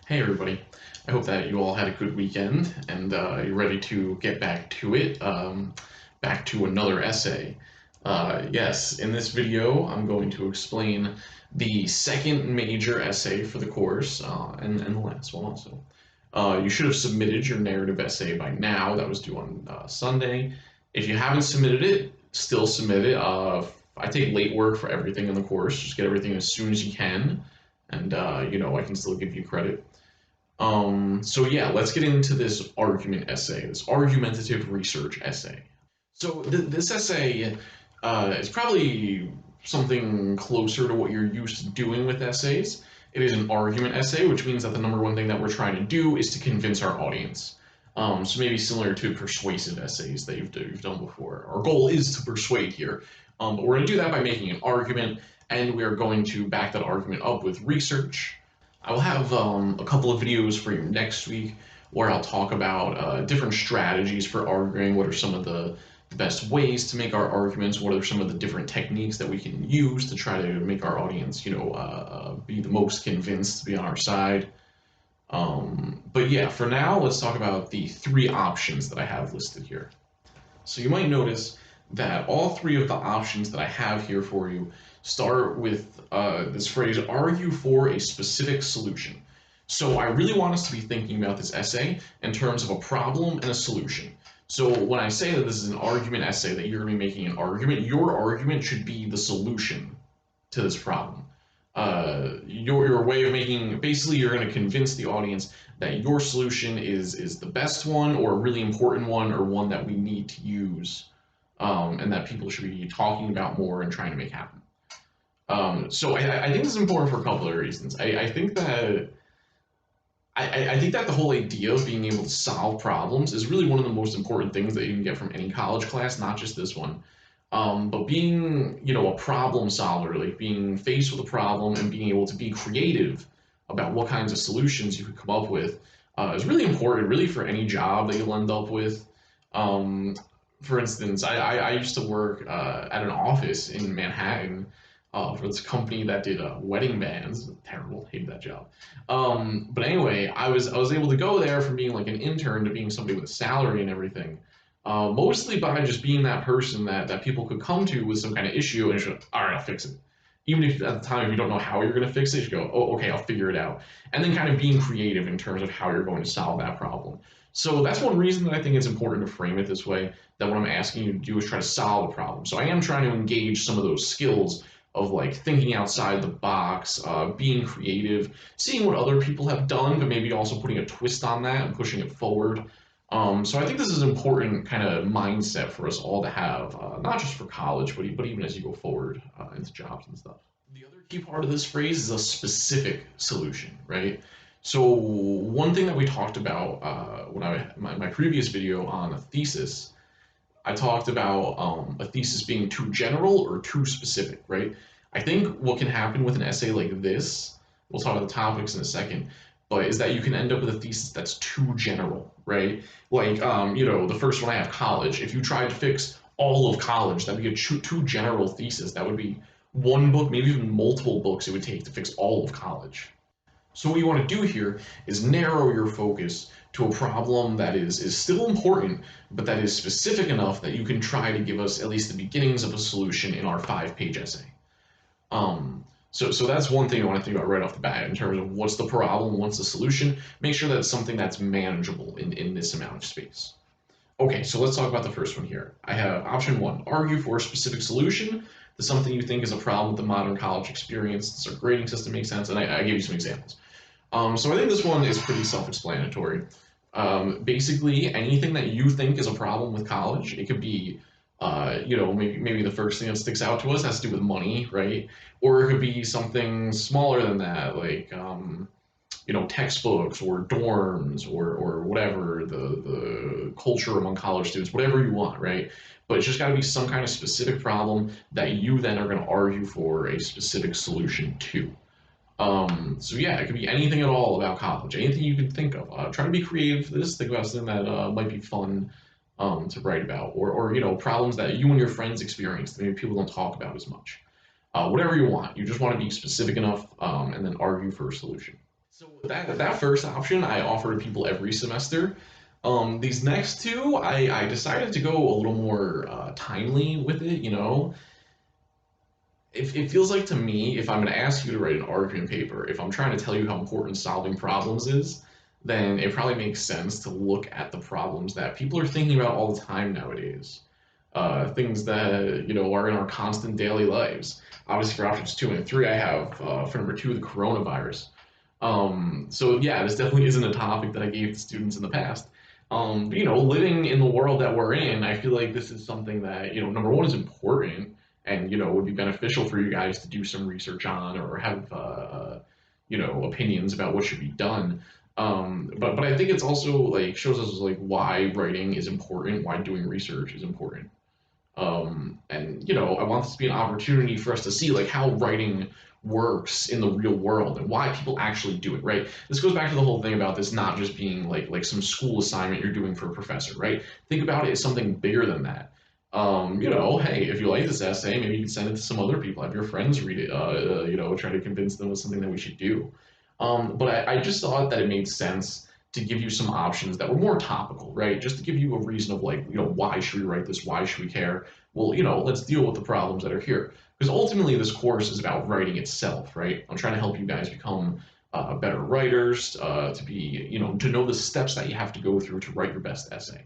Hey everybody, I hope that you all had a good weekend and you're ready to get back to it, back to another essay. Yes, in this video I'm going to explain the second major essay for the course and the last one also. You should have submitted your narrative essay by now. That was due on Sunday. If you haven't submitted it, still submit it. I take late work for everything in the course. Just get everything as soon as you can, and I can still give you credit. So yeah, let's get into this argument essay, this argumentative research essay. So this essay is probably something closer to what you're used to doing with essays. It is an argument essay, which means that the number one thing that we're trying to do is to convince our audience. So maybe similar to persuasive essays that you've done before. Our goal is to persuade here, but we're going to do that by making an argument, and we are going to back that argument up with research. I will have a couple of videos for you next week where I'll talk about different strategies for arguing, what are some of the best ways to make our arguments, what are some of the different techniques that we can use to try to make our audience, be the most convinced to be on our side. But yeah, for now, let's talk about the three options that I have listed here. So you might notice that all three of the options that I have here for you start with this phrase, argue for a specific solution. So I really want us to be thinking about this essay in terms of a problem and a solution. So when I say that this is an argument essay, that you're going to be making an argument, your argument should be the solution to this problem. Your way of making, basically you're going to convince the audience that your solution is the best one or a really important one or one that we need to use and that people should be talking about more and trying to make happen. So I think this is important for a couple of reasons. I think that the whole idea of being able to solve problems is really one of the most important things that you can get from any college class, not just this one. But being, a problem solver, like being faced with a problem and being able to be creative about what kinds of solutions you could come up with is really important, really for any job that you'll end up with. For instance, I used to work at an office in Manhattan for this company that did wedding bands. Terrible, hated that job. But anyway, I was able to go there from being like an intern to being somebody with a salary and everything. Mostly by just being that person that people could come to with some kind of issue and just, all right, I'll fix it. Even if at the time you don't know how you're going to fix it, you go, oh, okay, I'll figure it out. And then kind of being creative in terms of how you're going to solve that problem. So that's one reason that I think it's important to frame it this way, that what I'm asking you to do is try to solve a problem. So I am trying to engage some of those skills of like thinking outside the box, being creative, seeing what other people have done, but maybe also putting a twist on that and pushing it forward. So I think this is an important kind of mindset for us all to have, not just for college, but even as you go forward into jobs and stuff. The other key part of this phrase is a specific solution, right? So one thing that we talked about when my previous video on a thesis, I talked about a thesis being too general or too specific, right? I think what can happen with an essay like this, we'll talk about the topics in a second, but is that you can end up with a thesis that's too general, right? Like, the first one I have, college. If you tried to fix all of college, that'd be a too general thesis. That would be one book, maybe even multiple books it would take to fix all of college. So what you want to do here is narrow your focus to a problem that is still important, but that is specific enough that you can try to give us at least the beginnings of a solution in our 5-page essay. So that's one thing I want to think about right off the bat in terms of what's the problem, what's the solution. Make sure that it's something that's manageable in this amount of space. Okay, so let's talk about the first one here. I have option 1, argue for a specific solution to something you think is a problem with the modern college experience. Does our grading system make sense? And I gave you some examples. So I think this one is pretty self-explanatory. Basically, anything that you think is a problem with college, it could be maybe the first thing that sticks out to us has to do with money, right? Or it could be something smaller than that, like textbooks or dorms or whatever, the culture among college students, whatever you want, right? But it's just got to be some kind of specific problem that you then are going to argue for a specific solution to. So yeah, it could be anything at all about college, anything you can think of. Try to be creative for this. Think about something that might be fun to write about, or problems that you and your friends experience that maybe people don't talk about as much. Whatever you want, you just want to be specific enough and then argue for a solution. So that first option I offer to people every semester. These next two, I decided to go a little more timely with it. It feels like to me, if I'm going to ask you to write an argument paper, if I'm trying to tell you how important solving problems is, then it probably makes sense to look at the problems that people are thinking about all the time nowadays. Things that are in our constant daily lives. Obviously, for options two and three, I have for number two the coronavirus. So yeah, this definitely isn't a topic that I gave to students in the past. Living in the world that we're in, I feel like this is something that number one is important and would be beneficial for you guys to do some research on or have opinions about what should be done. But I think it's also like shows us like why writing is important, why doing research is important. And I want this to be an opportunity for us to see like how writing works in the real world and why people actually do it, right? This goes back to the whole thing about this not just being like some school assignment you're doing for a professor, right? Think about it as something bigger than that. Hey, if you like this essay, maybe you can send it to some other people, have your friends read it, try to convince them it's something that we should do. But I just thought that it made sense to give you some options that were more topical, right? Just to give you a reason of like, why should we write this? Why should we care? Well, let's deal with the problems that are here. Because ultimately, this course is about writing itself, right? I'm trying to help you guys become better writers, to be, to know the steps that you have to go through to write your best essay.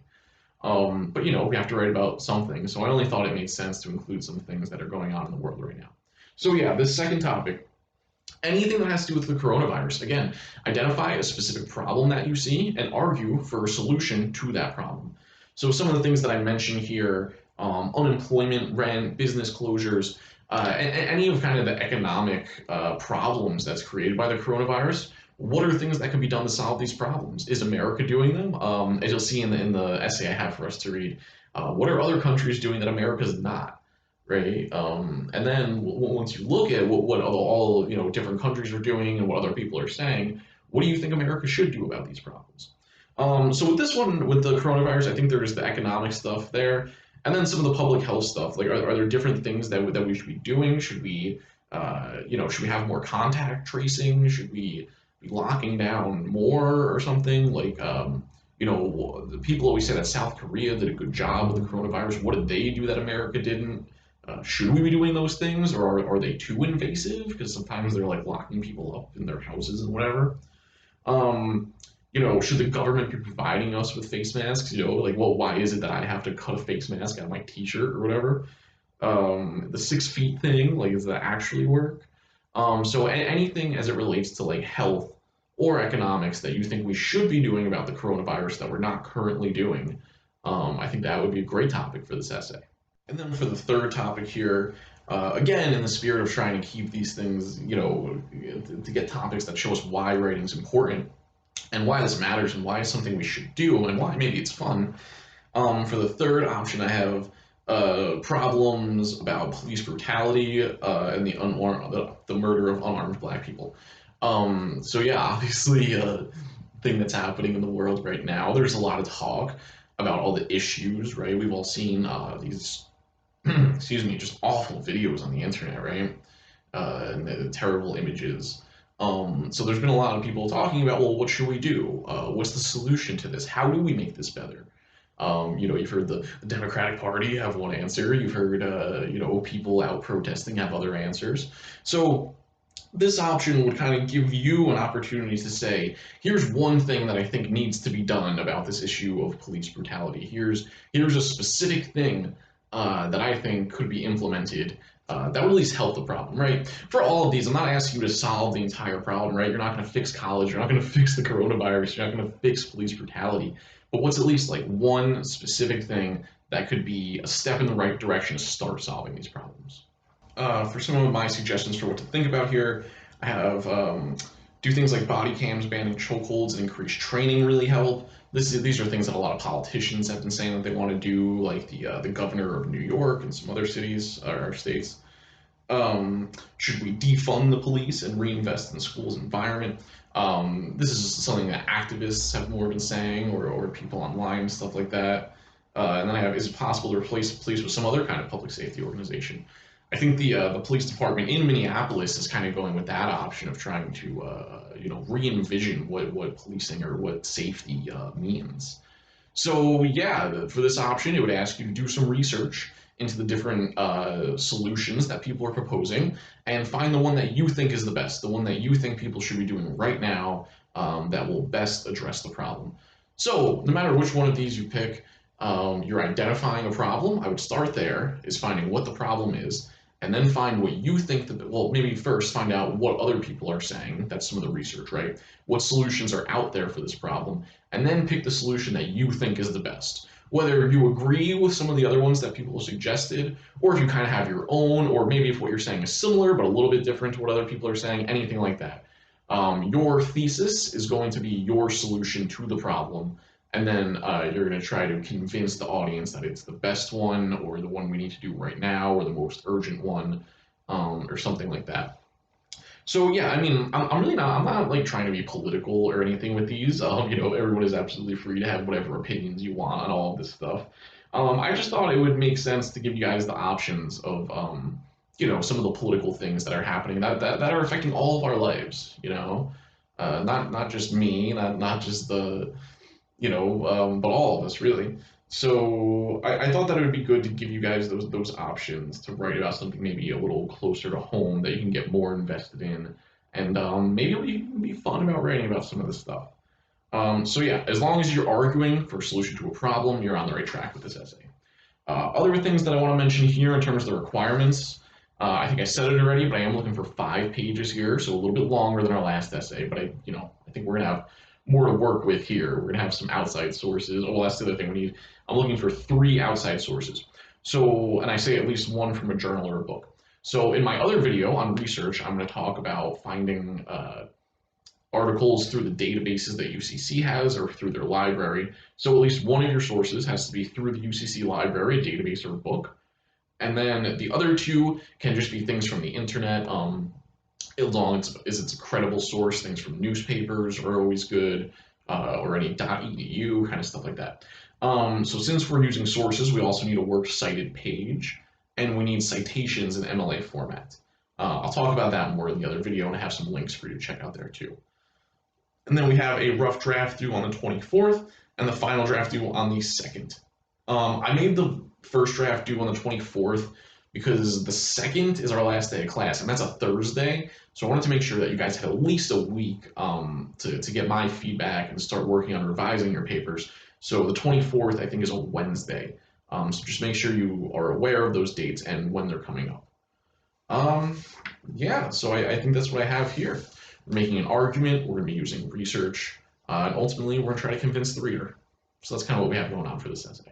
But we have to write about something, so I only thought it made sense to include some things that are going on in the world right now. So yeah, this second topic, anything that has to do with the coronavirus. Again, identify a specific problem that you see and argue for a solution to that problem. So some of the things that I mentioned here, unemployment, rent, business closures, and any of kind of the economic problems that's created by the coronavirus. What are things that can be done to solve these problems? Is America doing them? As you'll see in the essay I have for us to read, what are other countries doing that America's not? Right? And then once you look at what all different countries are doing and what other people are saying, what do you think America should do about these problems? So with this one, with the coronavirus, I think there's the economic stuff there, and then some of the public health stuff. Like, are there different things that we should be doing? Should we, should we have more contact tracing? Should we be locking down more or something? Like, the people always say that South Korea did a good job with the coronavirus. What did they do that America didn't? Should we be doing those things, or are they too invasive? Because sometimes they're like locking people up in their houses and whatever. Um, should the government be providing us with face masks? Like, well, why is it that I have to cut a face mask out of my T-shirt or whatever? The 6 feet thing, like, does that actually work? So anything as it relates to like health or economics that you think we should be doing about the coronavirus that we're not currently doing, I think that would be a great topic for this essay. And then for the third topic here, again, in the spirit of trying to keep these things, to get topics that show us why writing is important and why this matters and why it's something we should do and why maybe it's fun. For the third option, I have problems about police brutality and the murder of unarmed black people. So yeah, obviously, thing that's happening in the world right now. There's a lot of talk about all the issues, right? We've all seen these excuse me, just awful videos on the internet, right? And the terrible images. So there's been a lot of people talking about, well, what should we do? What's the solution to this? How do we make this better? You've heard the Democratic Party have one answer. You've heard, people out protesting have other answers. So this option would kind of give you an opportunity to say, here's one thing that I think needs to be done about this issue of police brutality. Here's a specific thing that I think could be implemented that would at least help the problem, right? For all of these, I'm not asking you to solve the entire problem, right? You're not going to fix college, you're not going to fix the coronavirus, you're not going to fix police brutality. But what's at least like one specific thing that could be a step in the right direction to start solving these problems? For some of my suggestions for what to think about here, I have do things like body cams, banning chokeholds, and increased training really help. These are things that a lot of politicians have been saying that they want to do, like the governor of New York and some other cities or states. Should we defund the police and reinvest in the school's environment? This is something that activists have more been saying, or people online, stuff like that. And then I have, is it possible to replace the police with some other kind of public safety organization? I think the police department in Minneapolis is kind of going with that option of trying to re-envision what policing or what safety means. So yeah, for this option, it would ask you to do some research into the different solutions that people are proposing and find the one that you think is the best, the one that you think people should be doing right now that will best address the problem. So no matter which one of these you pick, you're identifying a problem. I would start there, is finding what the problem is, and then find what you think well, maybe first find out what other people are saying. That's some of the research, right? What solutions are out there for this problem, and then pick the solution that you think is the best. Whether you agree with some of the other ones that people have suggested, or if you kind of have your own, or maybe if what you're saying is similar but a little bit different to what other people are saying, anything like that. Your thesis is going to be your solution to the problem, and then you're going to try to convince the audience that it's the best one, or the one we need to do right now, or the most urgent one, or something like that. So yeah, I mean, I'm really not, I'm not like trying to be political or anything with these. Everyone is absolutely free to have whatever opinions you want on all of this stuff. I just thought it would make sense to give you guys the options of, some of the political things that are happening that are affecting all of our lives. Not just me, not just but all of us really. So I thought that it would be good to give you guys those options to write about something maybe a little closer to home that you can get more invested in, and maybe it'll be fun about writing about some of this stuff. So yeah, as long as you're arguing for a solution to a problem, you're on the right track with this essay. Other things that I want to mention here in terms of the requirements, I think I said it already, but I am looking for 5 pages here, so a little bit longer than our last essay. But I think we're gonna have more to work with here. We're gonna have some outside sources. Oh, well, that's the other thing we need. I'm looking for 3 outside sources. So, and I say at least one from a journal or a book. So in my other video on research, I'm going to talk about finding articles through the databases that UCC has or through their library. So at least one of your sources has to be through the UCC library, a database or a book. And then the other 2 can just be things from the internet. As long as it's a credible source, things from newspapers are always good, or any .edu kind of stuff like that. So since we're using sources, we also need a works cited page, and we need citations in MLA format. I'll talk about that more in the other video, and I have some links for you to check out there too. And then we have a rough draft due on the 24th, and the final draft due on the 2nd. I made the first draft due on the 24th because the 2nd is our last day of class, and that's a Thursday. So I wanted to make sure that you guys had at least a week to get my feedback and start working on revising your papers. So the 24th, I think, is a Wednesday. So just make sure you are aware of those dates and when they're coming up. Yeah, so I think that's what I have here. We're making an argument, we're going to be using research, and ultimately we're going to try to convince the reader. So that's kind of what we have going on for this essay.